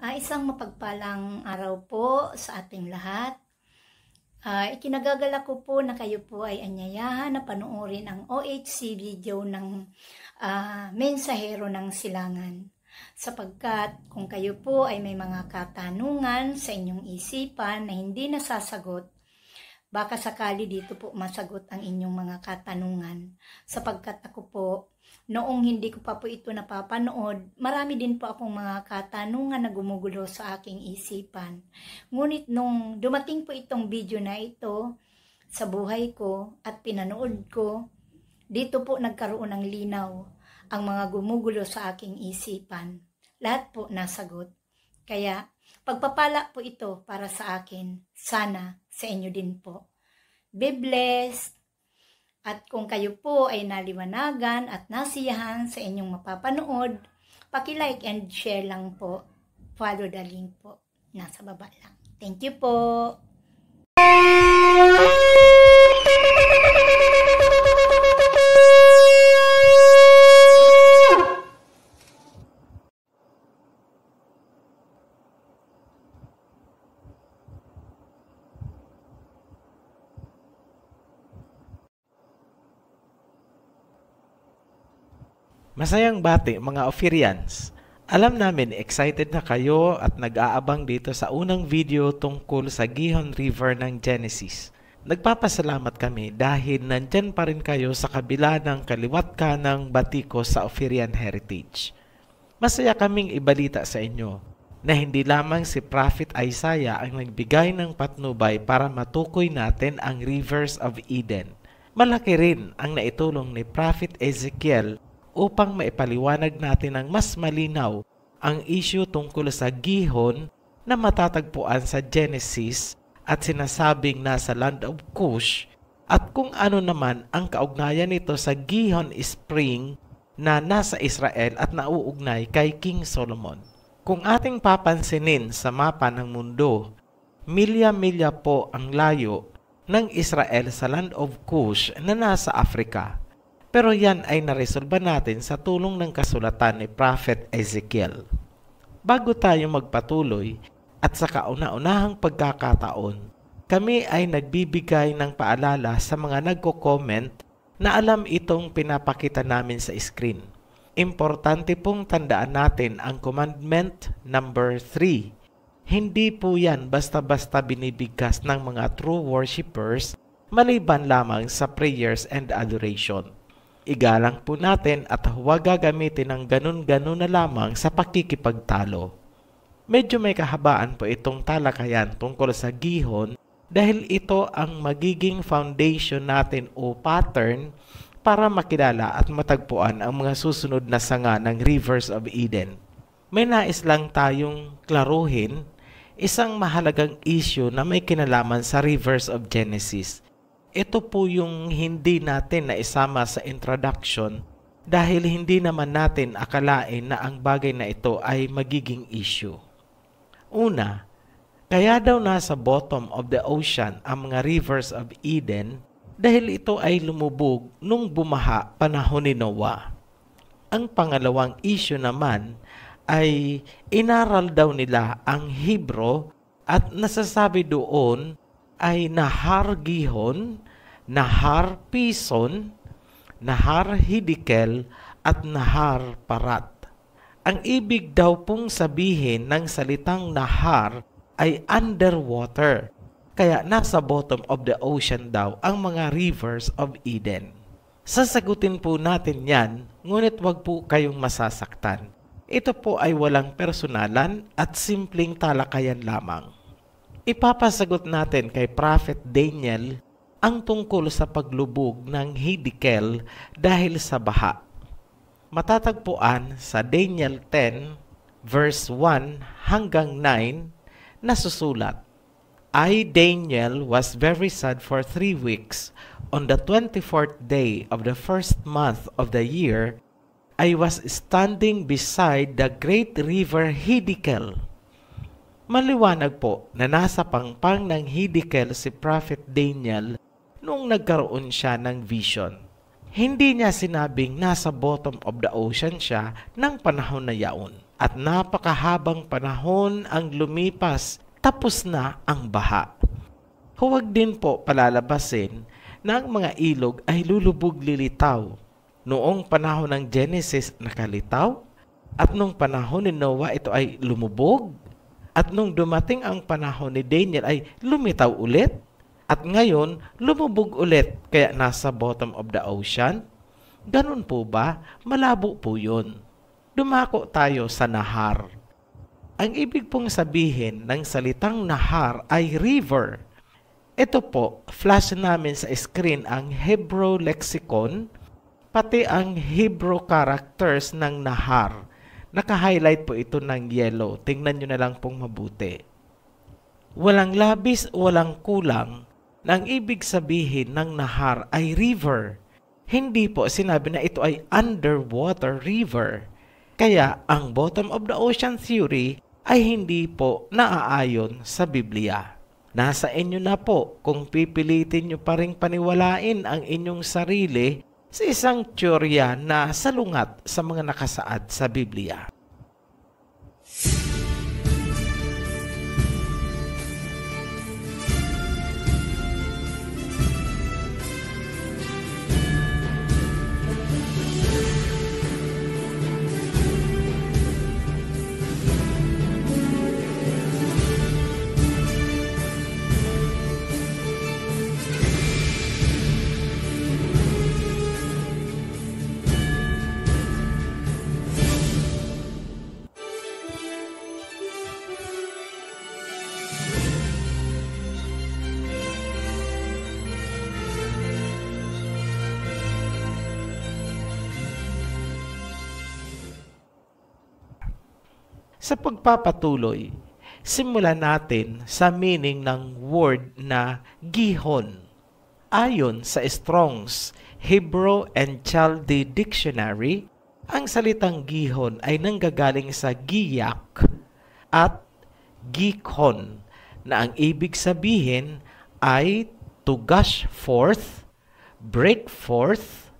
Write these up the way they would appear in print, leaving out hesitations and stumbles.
Isang mapagpalang araw po sa ating lahat. Ikinagagalak ko po na kayo po ay anyayahan na panoorin ang OHC video ng Mensahero ng Silangan. Sapagkat kung kayo po ay may mga katanungan sa inyong isipan na hindi nasasagot, baka sakali dito po masagot ang inyong mga katanungan. Sapagkat ako po, noong hindi ko pa po ito napapanood, marami din po akong mga katanungan na gumugulo sa aking isipan. Ngunit nung dumating po itong video na ito sa buhay ko at pinanood ko, dito po nagkaroon ng linaw ang mga gumugulo sa aking isipan. Lahat po nasagot. Kaya pagpapala po ito para sa akin. Sana sa inyo din po. Be blessed! At kung kayo po ay naliwanagan at nasiyahan sa inyong mapapanood, paki-like and share lang po. Follow the link po. Nasa baba lang. Thank you po! Masayang bati mga Ophirians. Alam namin excited na kayo at nag-aabang dito sa unang video tungkol sa Gihon River ng Genesis. Nagpapasalamat kami dahil nandyan pa rin kayo sa kabila ng kaliwat kanang batiko sa Ophirian Heritage. Masaya kaming ibalita sa inyo na hindi lamang si Prophet Isaiah ang nagbigay ng patnubay para matukoy natin ang Rivers of Eden. Malaki rin ang naitulong ni Prophet Ezekiel upang maipaliwanag natin ng mas malinaw ang issue tungkol sa Gihon na matatagpuan sa Genesis at sinasabing nasa land of Cush at kung ano naman ang kaugnayan nito sa Gihon Spring na nasa Israel at nauugnay kay King Solomon. Kung ating papansinin sa mapa ng mundo, milya-milya po ang layo ng Israel sa land of Cush na nasa Africa. Pero yan ay naresolba natin sa tulong ng kasulatan ni Prophet Ezekiel. Bago tayo magpatuloy at sa kauna-unahang pagkakataon, kami ay nagbibigay ng paalala sa mga nagko-comment na alam itong pinapakita namin sa screen. Importante pong tandaan natin ang commandment number 3. Hindi po yan basta-basta binibigkas ng mga true worshippers maliban lamang sa prayers and adoration. Igalang po natin at huwag gagamitin ng ganun-ganun na lamang sa pakikipagtalo. Medyo may kahabaan po itong talakayan tungkol sa Gihon dahil ito ang magiging foundation natin o pattern para makilala at matagpuan ang mga susunod na sanga ng Rivers of Eden. May nais lang tayong klaruhin isang mahalagang issue na may kinalaman sa Rivers of Genesis. Ito po yung hindi natin na isama sa introduction dahil hindi naman natin akalain na ang bagay na ito ay magiging issue. Una, kaya daw nasa bottom of the ocean ang mga Rivers of Eden dahil ito ay lumubog nung bumaha panahon ni Noah. Ang pangalawang issue naman ay inaral daw nila ang Hebrew at nasasabi doon ay Nahar Gihon, Nahar Pison, Nahar Hiddekel, at Nahar Parat. Ang ibig daw pong sabihin ng salitang Nahar ay underwater, kaya nasa bottom of the ocean daw ang mga Rivers of Eden. Sasagutin po natin yan, ngunit wag po kayong masasaktan. Ito po ay walang personalan at simpleng talakayan lamang. Ipapasagot natin kay Prophet Daniel ang tungkol sa paglubog ng Hiddekel dahil sa baha. Matatagpuan sa Daniel 10 verse 1 hanggang 9 na susulat, I, Daniel, was very sad for 3 weeks. On the 24th day of the first month of the year, I was standing beside the great river Hiddekel. Maliwanag po na nasa pangpang ng Hiddekel si Prophet Daniel noong nagkaroon siya ng vision. Hindi niya sinabing nasa bottom of the ocean siya ng panahon na yaon. at napakahabang panahon ang lumipas, tapos na ang baha. Huwag din po palalabasin na ang mga ilog ay lulubog lilitaw. Noong panahon ng Genesis nakalitaw, at nung panahon ni Noah ito ay lumubog, at nung dumating ang panahon ni Daniel ay lumitaw ulit, at ngayon lumubog ulit kaya nasa bottom of the ocean. Ganun po ba? Malabo po yun. Dumako tayo sa nahar. Ang ibig pong sabihin ng salitang nahar ay river. Ito po, flash namin sa screen ang Hebrew lexicon, pati ang Hebrew characters ng nahar. Naka-highlight po ito ng yellow. Tingnan nyo na lang pong mabuti. Walang labis, walang kulang na ang ibig sabihin ng nahar ay river. Hindi po sinabi na ito ay underwater river. Kaya ang bottom of the ocean theory ay hindi po naaayon sa Biblia. Nasa inyo na po kung pipilitin nyo pa ring paniwalain ang inyong sarili sa isang teorya na salungat sa mga nakasaad sa Biblia. Sa pagpapatuloy, simulan natin sa meaning ng word na gihon. Ayon sa Strong's Hebrew and Chaldee Dictionary, ang salitang gihon ay nanggagaling sa giyak at gikhon na ang ibig sabihin ay to gush forth, break forth,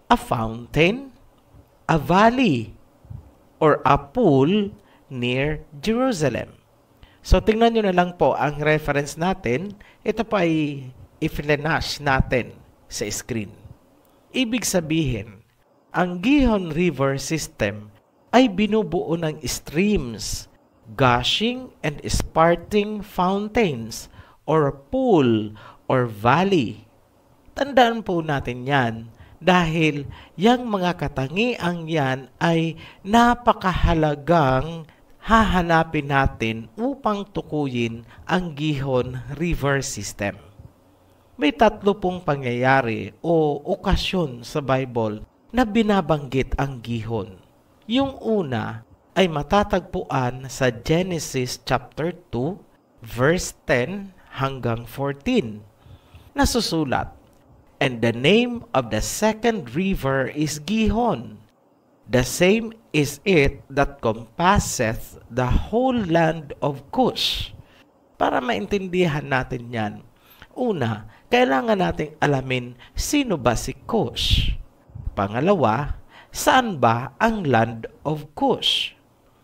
a fountain, a valley, or a pool near Jerusalem. So tingnan nyo na lang po ang reference natin. Ito po ay i-flash natin sa screen. Ibig sabihin, ang Gihon River System ay binubuo ng streams, gushing and spurting fountains, or pool or valley. Tandaan po natin yan dahil yang mga katangiang yan ay napakahalagang hahanapin natin upang tukuyin ang Gihon River System. May 3 pong pangyayari o okasyon sa Bible na binabanggit ang Gihon. Yung una ay matatagpuan sa Genesis chapter 2, verse 10 hanggang 14. Nasusulat, "And the name of the second river is Gihon. The same is it that compasseth the whole land of Cush." Para maintindihan natin yan, una, kailangan nating alamin sino ba si Cush. Pangalawa, saan ba ang land of Cush?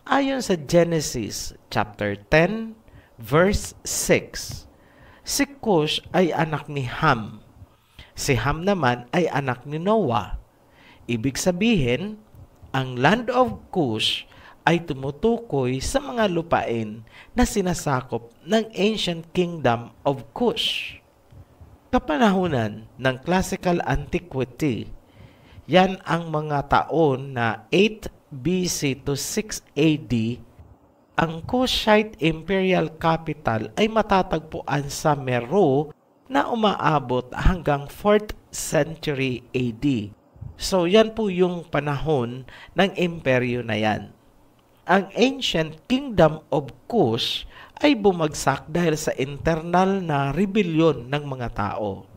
Ayon sa Genesis chapter 10, verse 6, si Cush ay anak ni Ham. Si Ham naman ay anak ni Noah. Ibig sabihin, ang land of Cush ay tumutukoy sa mga lupain na sinasakop ng ancient kingdom of Cush. Kapanahunan ng classical antiquity, yan ang mga taon na 8 BC to 6 AD, ang Kushite imperial capital ay matatagpuan sa Meru na umaabot hanggang 4th century AD. So yan po yung panahon ng imperyo na yan. Ang ancient kingdom of Cush ay bumagsak dahil sa internal na rebellion ng mga tao.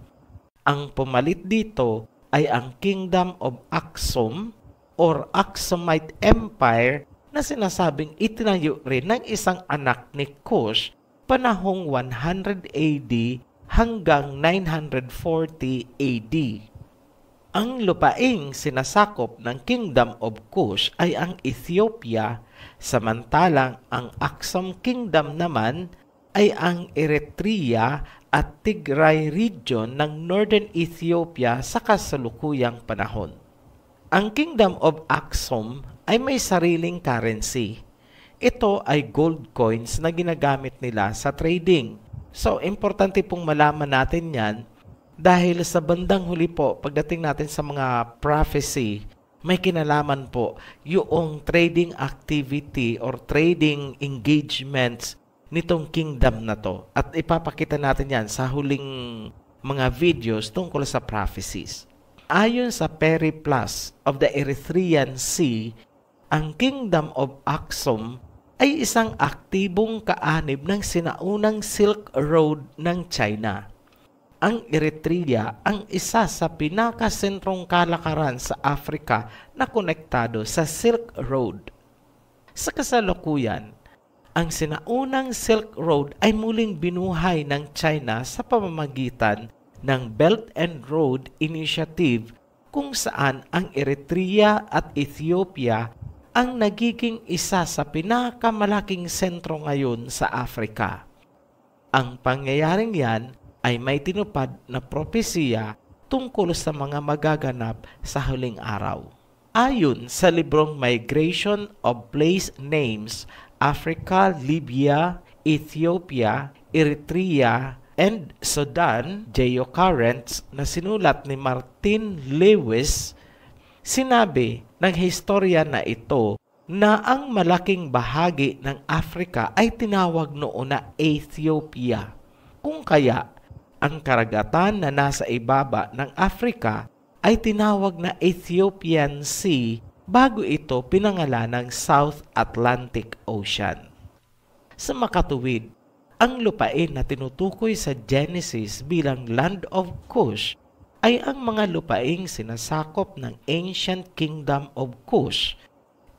Ang pumalit dito ay ang kingdom of Aksum or Aksumite Empire na sinasabing itinayo rin ng isang anak ni Cush panahong 100 AD hanggang 940 AD. Ang lupaing sinasakop ng Kingdom of Kush ay ang Ethiopia, samantalang ang Aksum Kingdom naman ay ang Eritrea at Tigray region ng Northern Ethiopia sa kasalukuyang panahon. Ang Kingdom of Aksum ay may sariling currency. Ito ay gold coins na ginagamit nila sa trading. So, importante pong malaman natin yan dahil sa bandang huli po, pagdating natin sa mga prophecy, may kinalaman po yung trading activity or trading engagements nitong kingdom na to. At ipapakita natin yan sa huling mga videos tungkol sa prophecies. Ayon sa Periplus of the Erythraean Sea, ang Kingdom of Aksum ay isang aktibong kaanib ng sinaunang Silk Road ng China. Ang Eritrea ang isa sa pinakasentrong kalakaran sa Africa na konektado sa Silk Road. Sa kasalukuyan, ang sinaunang Silk Road ay muling binuhay ng China sa pamamagitan ng Belt and Road Initiative kung saan ang Eritrea at Ethiopia ang nagiging isa sa pinakamalaking sentro ngayon sa Africa. Ang pangyayaring yan ay may tinupad na propesiya tungkol sa mga magaganap sa huling araw. Ayon sa librong Migration of Place Names, Africa, Libya, Ethiopia, Eritrea, and Sudan Geocurrents na sinulat ni Martin Lewis, sinabi ng historia na ito na ang malaking bahagi ng Africa ay tinawag noon na Ethiopia. Kung kaya, ang karagatan na nasa ibaba ng Africa ay tinawag na Ethiopian Sea bago ito pinangalan ng South Atlantic Ocean. Sa makatuwid, ang lupain na tinutukoy sa Genesis bilang Land of Kush ay ang mga lupaing sinasakop ng Ancient Kingdom of Kush,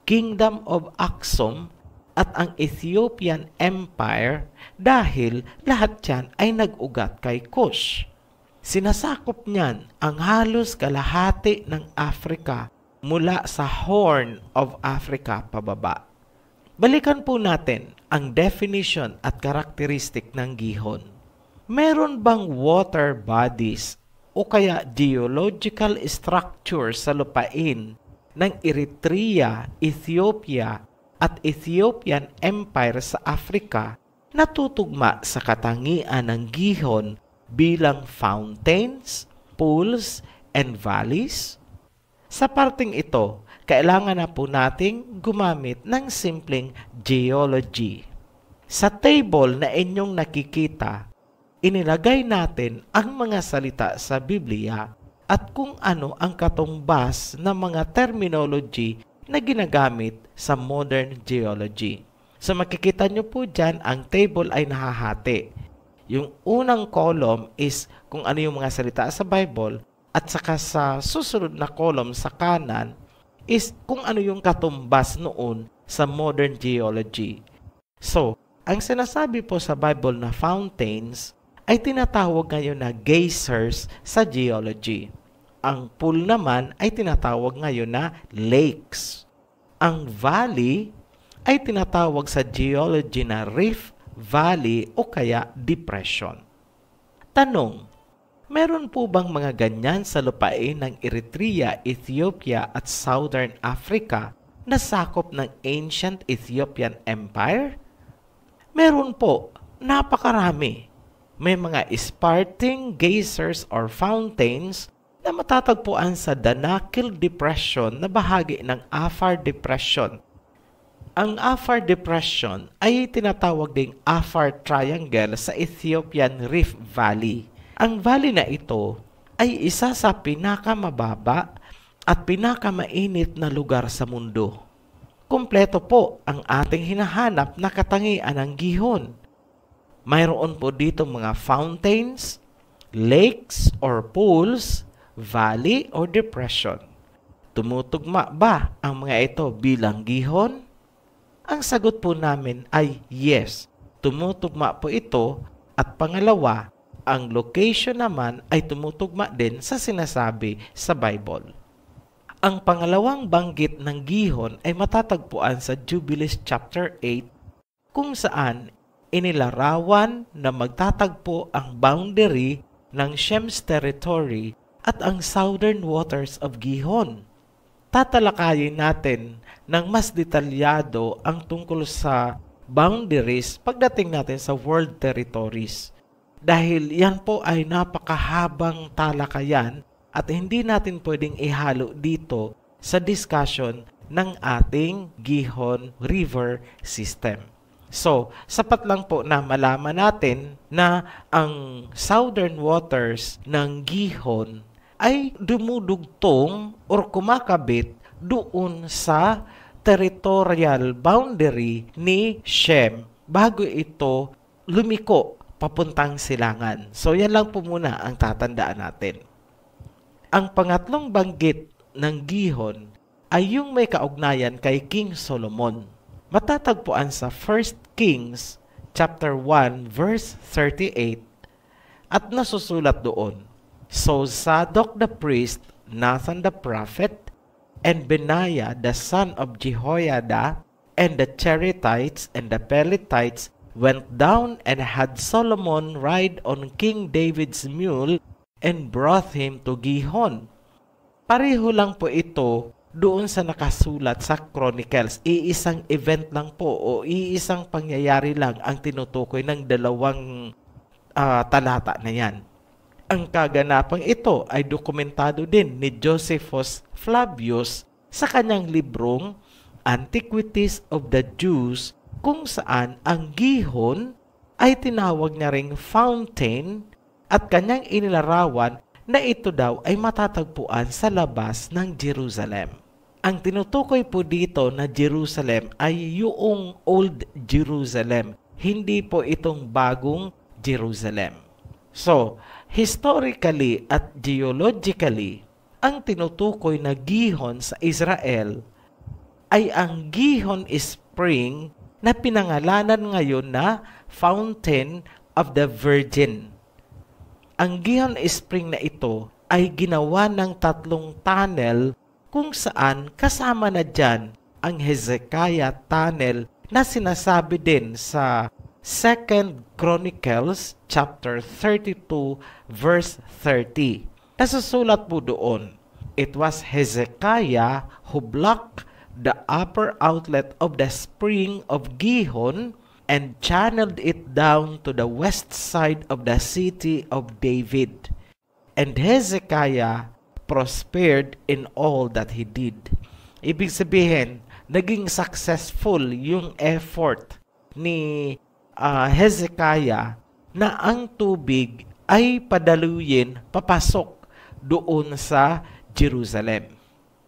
Kingdom of Aksum, at ang Ethiopian Empire dahil lahat yan ay nag-ugat kay Kush. Sinasakop niyan ang halos kalahati ng Africa mula sa Horn of Africa pababa. Balikan po natin ang definition at karakteristik ng gihon. Meron bang water bodies o kaya geological structure sa lupain ng Eritrea, Ethiopia, at Ethiopian Empire sa Africa na tutugma sa katangian ng gihon bilang fountains, pools, and valleys? Sa parting ito, kailangan na po nating gumamit ng simpleng geology. Sa table na inyong nakikita, inilagay natin ang mga salita sa Biblia at kung ano ang katumbas ng mga terminology na ginagamit sa modern geology. So makikita nyo po dyan, ang table ay nahahati. Yung unang column is kung ano yung mga salita sa Bible at saka sa susunod na column sa kanan is kung ano yung katumbas noon sa modern geology. So, ang sinasabi po sa Bible na fountains ay tinatawag ngayon na geysers sa geology. Ang pool naman ay tinatawag ngayon na lakes. Ang valley ay tinatawag sa geology na rift, valley o kaya depression. Tanong, meron po bang mga ganyan sa lupain ng Eritrea, Ethiopia at Southern Africa na sakop ng Ancient Ethiopian Empire? Meron po, napakarami. May mga sparkling geysers or fountains na matatagpuan sa Danakil Depression na bahagi ng Afar Depression. Ang Afar Depression ay tinatawag ding Afar Triangle sa Ethiopian Rift Valley. Ang valley na ito ay isa sa pinakamababa at pinakamainit na lugar sa mundo. Kumpleto po ang ating hinahanap na katangian ng gihon. Mayroon po dito mga fountains, lakes or pools, valley or depression. Tumutugma ba ang mga ito bilang gihon? Ang sagot po namin ay yes, tumutugma po ito at pangalawa, ang location naman ay tumutugma din sa sinasabi sa Bible. Ang pangalawang banggit ng Gihon ay matatagpuan sa Jubilees chapter 8 kung saan inilarawan na magtatagpo ang boundary ng Shem's territory at ang southern waters of Gihon. Tatalakayin natin ng mas detalyado ang tungkol sa boundaries pagdating natin sa world territories. Dahil yan po ay napakahabang talakayan at hindi natin pwedeng ihalo dito sa discussion ng ating Gihon River system. So, sapat lang po na malaman natin na ang southern waters ng Gihon ay dumudugtong or kumakabit doon sa territorial boundary ni Shem bago ito lumiko papuntang silangan. So, yan lang po muna ang tatandaan natin. Ang pangatlong banggit ng Gihon ay yung may kaugnayan kay King Solomon. Matatagpuan sa 1 Kings chapter 1 verse 38 at nasusulat doon, So Zadok the priest, Nathan the prophet, and Benaiah the son of Jehoiada, and the Cherethites and the Pelethites went down and had Solomon ride on King David's mule and brought him to Gihon. Pareho lang po ito doon sa nakasulat sa Chronicles. Iisang event lang po o iisang pangyayari lang ang tinutukoy ng dalawang talata na yan. Ang kaganapang ito ay dokumentado din ni Josephus Flavius sa kanyang librong Antiquities of the Jews, kung saan ang Gihon ay tinawag niya ring fountain at kanyang inilarawan na ito daw ay matatagpuan sa labas ng Jerusalem. Ang tinutukoy po dito na Jerusalem ay yung Old Jerusalem, hindi po itong bagong Jerusalem. So, historically at geologically, ang tinutukoy na Gihon sa Israel ay ang Gihon Spring na pinangalanan ngayon na Fountain of the Virgin. Ang Gihon Spring na ito ay ginawa ng 3 tunnel kung saan kasama na dyan ang Hezekiah Tunnel na sinasabi din sa 2 Chronicles chapter 32 verse 30. Nasusulat po doon, It was Hezekiah who blocked the upper outlet of the spring of Gihon and channeled it down to the west side of the city of David. And Hezekiah prospered in all that he did. Ibig sabihin, naging successful yung effort ni Hezekiah na ang tubig ay padaluyin papasok doon sa Jerusalem.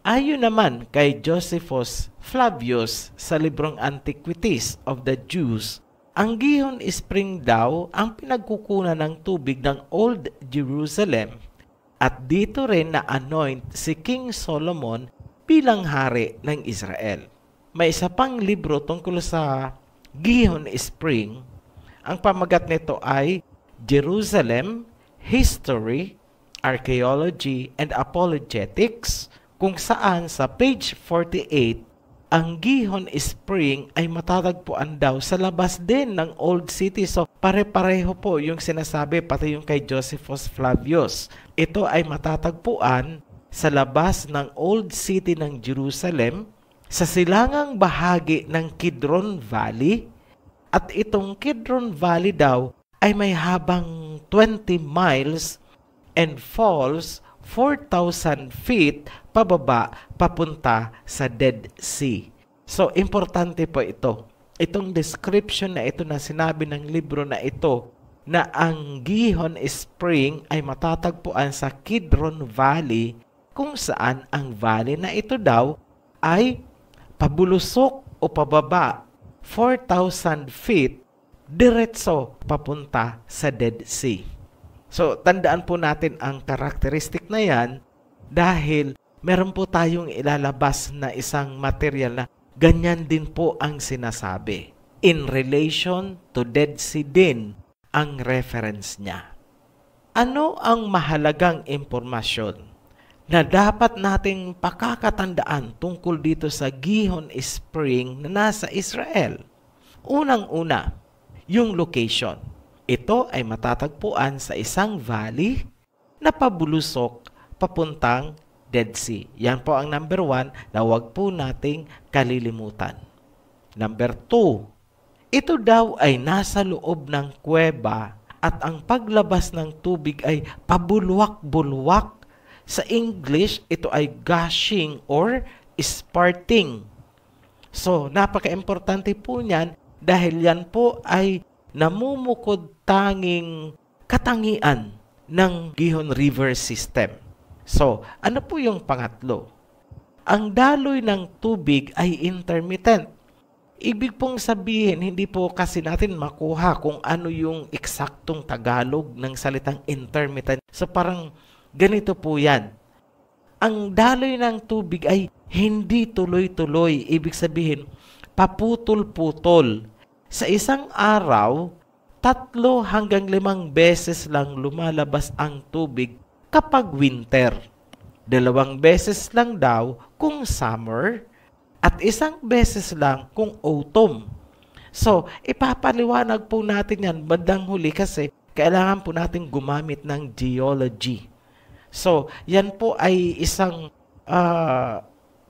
Ayon naman kay Josephus Flavius sa librong Antiquities of the Jews, ang Gihon Spring daw ang pinagkukunan ng tubig ng Old Jerusalem at dito rin na-anoint si King Solomon bilang hari ng Israel. May isa pang libro tungkol sa Gihon Spring. Ang pamagat nito ay Jerusalem, History, Archaeology, and Apologetics, kung saan sa page 48, ang Gihon Spring ay matatagpuan daw sa labas din ng Old City. So, pare-pareho po yung sinasabi pati yung kay Josephus Flavius. Ito ay matatagpuan sa labas ng Old City ng Jerusalem, sa silangang bahagi ng Kidron Valley. At itong Kidron Valley daw ay may habang 20 miles and falls 4,000 feet pababa papunta sa Dead Sea. So, importante po ito. Itong description na ito na sinabi ng libro na ito na ang Gihon Spring ay matatagpuan sa Kidron Valley, kung saan ang valley na ito daw ay pabulusok o pababa 4,000 feet diretso papunta sa Dead Sea. So, tandaan po natin ang karakteristik na yan dahil meron po tayong ilalabas na isang material na ganyan din po ang sinasabi. In relation to Dead Sea din ang reference niya. Ano ang mahalagang impormasyon na dapat nating pakakatandaan tungkol dito sa Gihon Spring na nasa Israel? Unang-una, yung location. Ito ay matatagpuan sa isang valley na pabulusok papuntang Dead Sea. Yan po ang number 1 na huwag po nating kalilimutan. Number 2, ito daw ay nasa loob ng kuweba at ang paglabas ng tubig ay pabulwak-bulwak. Sa English, ito ay gushing or spurting. So, napaka-importante po niyan dahil yan po ay namumukod tanging katangian ng Gihon River System. So, ano po yung pangatlo? Ang daloy ng tubig ay intermittent. Ibig pong sabihin, hindi po kasi natin makuha kung ano yung eksaktong Tagalog ng salitang intermittent. So, parang ganito po yan. Ang daloy ng tubig ay hindi tuloy-tuloy. Ibig sabihin, paputol-putol. Sa isang araw, 3 hanggang 5 beses lang lumalabas ang tubig kapag winter. 2 beses lang daw kung summer at 1 beses lang kung autumn. So, ipapaliwanag po natin yan bandang huli kasi kailangan po natin gumamit ng geology. So, yan po ay isang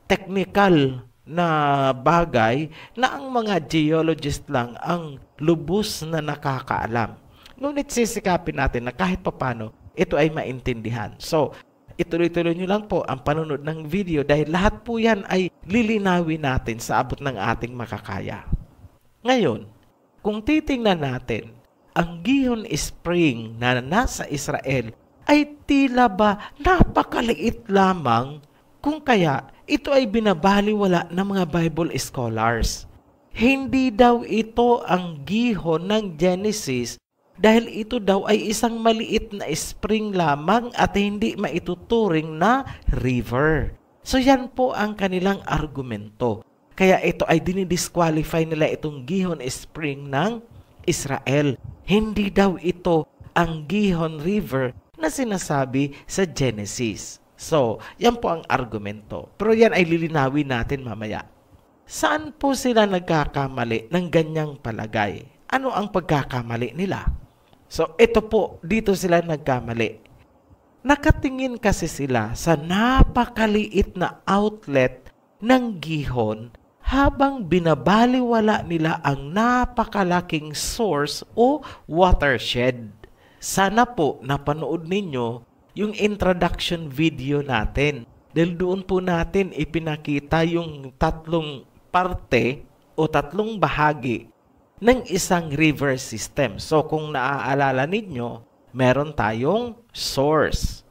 technical na bagay na ang mga geologist lang ang lubos na nakakaalam. Ngunit sisikapin natin na kahit papano, ito ay maintindihan. So, ituloy-tuloy nyo lang po ang panunod ng video dahil lahat po yan ay lilinawin natin sa abot ng ating makakaya. Ngayon, kung titingnan natin, ang Gihon Spring na nasa Israel ay tila ba napakaliit lamang kung kaya ito ay binabaliwala ng mga Bible scholars. Hindi daw ito ang Gihon ng Genesis dahil ito daw ay isang maliit na spring lamang at hindi maituturing na river. So yan po ang kanilang argumento. Kaya ito ay dinidisqualify nila itong Gihon Spring ng Israel. Hindi daw ito ang Gihon River na sinasabi sa Genesis. So, yan po ang argumento. Pero yan ay lilinawin natin mamaya. Saan po sila nagkakamali ng ganyang palagay? Ano ang pagkakamali nila? So, ito po, dito sila nagkamali. Nakatingin kasi sila sa napakaliit na outlet ng Gihon habang binabaliwala nila ang napakalaking source o watershed. Sana po napanood ninyo yung introduction video natin. Dahil doon po natin ipinakita yung 3 parte o 3 bahagi ng isang river system. So kung naaalala ninyo, meron tayong source.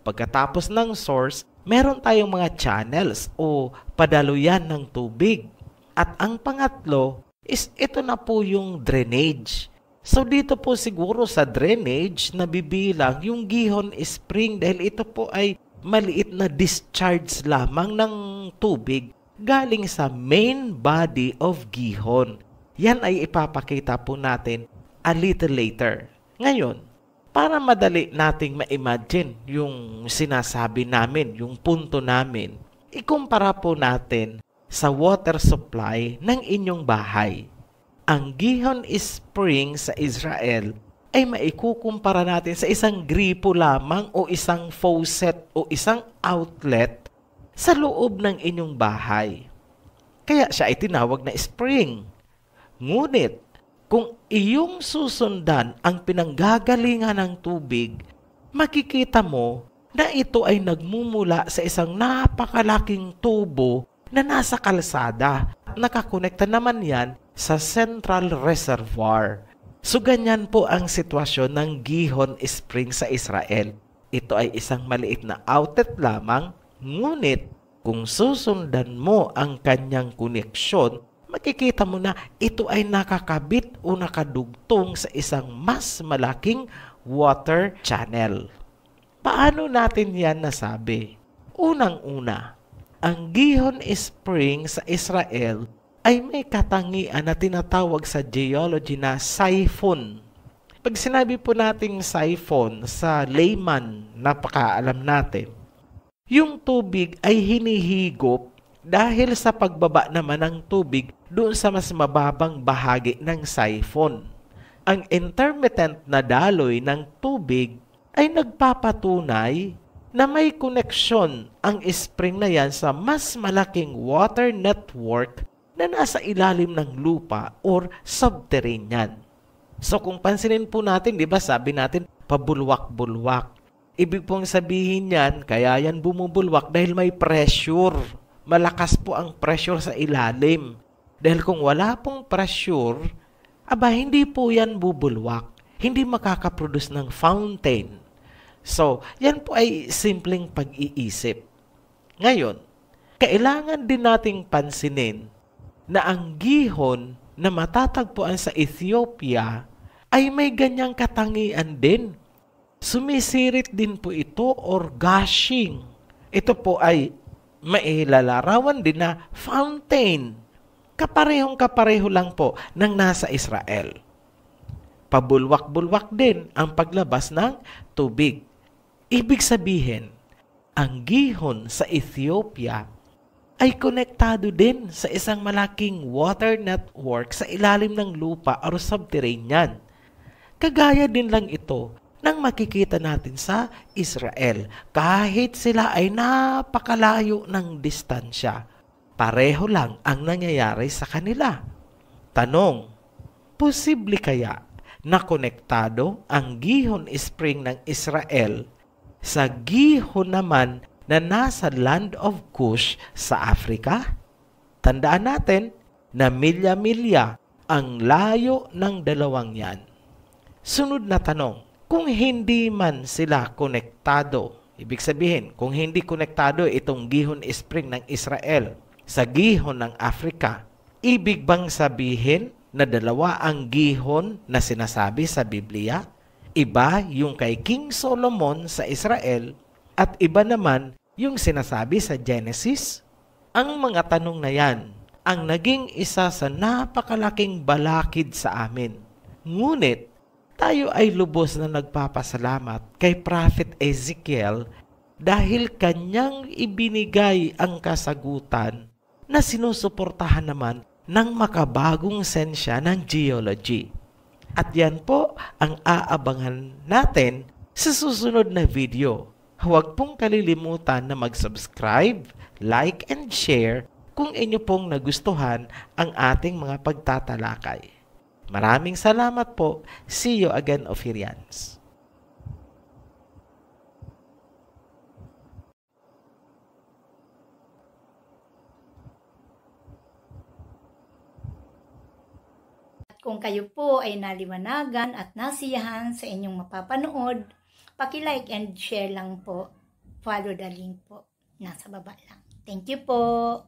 Pagkatapos ng source, meron tayong mga channels o padaluyan ng tubig. At ang pangatlo is ito na po yung drainage. So dito po siguro sa drainage nabibilang yung Gihon Spring dahil ito po ay maliit na discharge lamang ng tubig galing sa main body of Gihon. Yan ay ipapakita po natin a little later. Ngayon, para madali nating ma-imagine yung sinasabi namin, yung punto namin, ikumpara po natin sa water supply ng inyong bahay. Ang Gihon Spring sa Israel ay maikukumpara natin sa isang gripo lamang o isang faucet o isang outlet sa loob ng inyong bahay. Kaya siya ay tinawag na spring. Ngunit, kung iyong susundan ang pinanggagalingan ng tubig, makikita mo na ito ay nagmumula sa isang napakalaking tubo na nasa kalsada. Nakakonekta naman yan sa central reservoir. So ganyan po ang sitwasyon ng Gihon Spring sa Israel. Ito ay isang maliit na outlet lamang, ngunit kung susundan mo ang kanyang koneksyon, makikita mo na ito ay nakakabit o nakadugtong sa isang mas malaking water channel. Paano natin yan nasabi? Unang-una, ang Gihon Spring sa Israel ay may katangian na tinatawag sa geology na siphon. Pag sinabi po nating siphon sa layman, napakaalam natin, yung tubig ay hinihigop dahil sa pagbaba naman ng tubig doon sa mas mababang bahagi ng siphon. Ang intermittent na daloy ng tubig ay nagpapatunay na may koneksyon ang spring na yan sa mas malaking water network na nasa ilalim ng lupa or subterranean. So kung pansinin po natin, di ba sabi natin, pabulwak-bulwak. Ibig pong sabihin yan, kaya yan bumubulwak dahil may pressure. Malakas po ang pressure sa ilalim. Dahil kung wala pong pressure, hindi po yan bubulwak. Hindi makakaproduce ng fountain. So, yan po ay simpleng pag-iisip. Ngayon, kailangan din nating pansinin na ang gihon na matatagpuan sa Ethiopia ay may ganyang katangian din. Sumisirit din po ito or gushing. Ito po ay mailalarawan din na fountain. Kaparehong-kapareho lang po ng nasa Israel. Pabulwak-bulwak din ang paglabas ng tubig. Ibig sabihin, ang gihon sa Ethiopia ay konektado din sa isang malaking water network sa ilalim ng lupa o subterranean. Kagaya din lang ito ng makikita natin sa Israel kahit sila ay napakalayo ng distansya. Pareho lang ang nangyayari sa kanila. Tanong, posible kaya na konektado ang Gihon Spring ng Israel sa gihon naman na nasa Land of Cush sa Africa? Tandaan natin na milya-milya ang layo ng dalawang yan. Sunod na tanong, kung hindi man sila konektado, ibig sabihin, kung hindi konektado itong Gihon Spring ng Israel sa gihon ng Africa, ibig bang sabihin na dalawa ang gihon na sinasabi sa Biblia? Iba yung kay King Solomon sa Israel at iba naman yung sinasabi sa Genesis? Ang mga tanong na yan ang naging isa sa napakalaking balakid sa amin. Ngunit, tayo ay lubos na nagpapasalamat kay Prophet Ezekiel dahil kanyang ibinigay ang kasagutan na sinusuportahan naman ng makabagong sensya ng geology. At yan po ang aabangan natin sa susunod na video. Huwag pong kalilimutan na mag-subscribe, like, and share kung inyo pong nagustuhan ang ating mga pagtatalakay. Maraming salamat po. See you again, Ophirians. Kung kayo po ay naliwanagan at nasiyahan sa inyong mapapanood, paki-like and share lang po. Follow the link po. Nasa baba lang. Thank you po.